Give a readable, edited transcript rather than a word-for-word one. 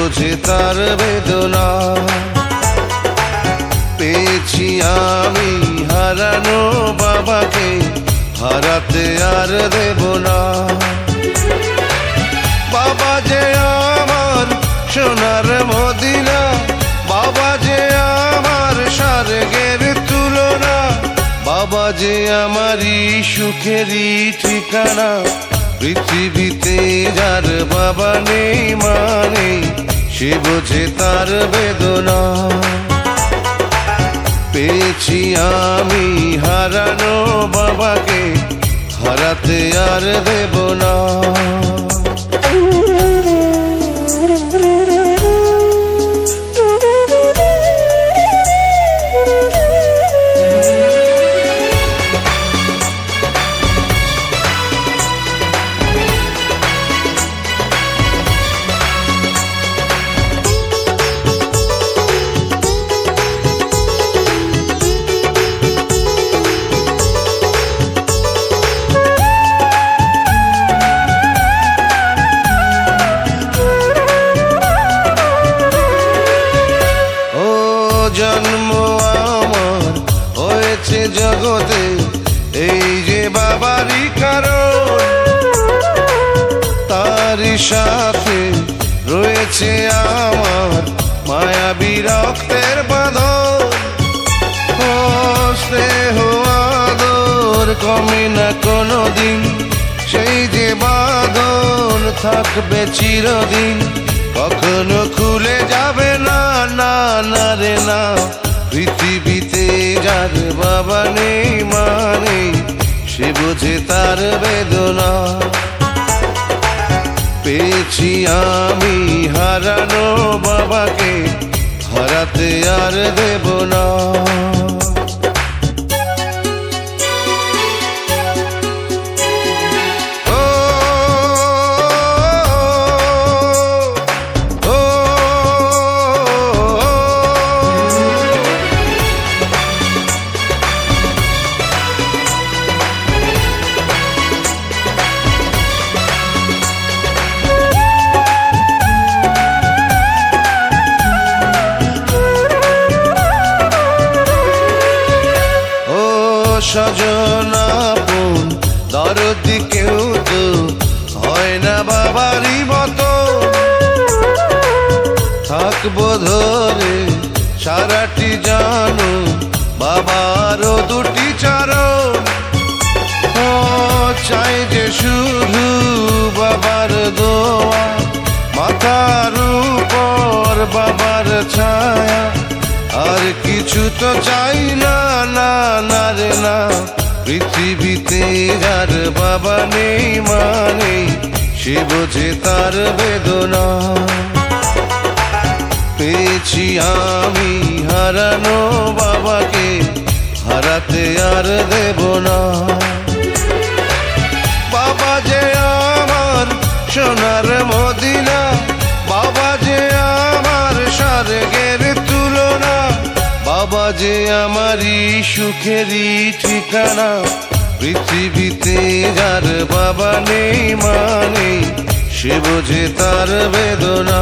বোঝে তার বেদনা। পেয়েছি আমি হারানো বাবাকে, হারাতে আর দেব না। বাবা যে আমার সোনার মদিনা, বাবা যে আমার স্বর্গের তুলনা, বাবা যে আমারই সুখেরই ঠিকানা। পৃথিবীতে যার বাবা নেই মানে সে বোঝে তার বেদনা। পেয়েছি আমি হারানো বাবাকে, হারাতে আর দেব না। জন্ম আমার হয়েছে জগতে, এই যে বাবারই কারণ। তারই সাথে রয়েছে আমার মায়াবী রক্তের বাঁধন। ও স্নেহ আদর কমে না কোনোদিন, সেই যে বাঁধন থাকবে চিরদিন। কখনো খুলে যাবে না, না না রে না। পৃথিবীতে যার বাবা নেই মানে সে বোঝে তার বেদনা। পেয়েছি আমি হারানো বাবাকে, হারাতে আর দেব না। স্বজন আপন দরদি কেউ তো হয় না বাবারই মতো। থাকবো ধরে সারাটি জানো বাবারও দুটি চরণ। ও চাই যে শুধু বাবার দোয়া, মাথার উপর বাবার ছায়া। আর কিছু তো চাই না, না না রে না। পৃথিবীতে যার বাবা নেই মানে সে বোঝে তার বেদনা। পেয়েছি আমি হারানো বাবাকে, হারাতে আর দেব না। বাবা যে আমার সোনার মদিনা, বাবা যে আমার স্বর্গের তুলনা, বাবা যে আমারই সুখেরই ঠিকানা। পৃথিবীতে যার বাবা নেই মানে সে বোঝে তার বেদনা।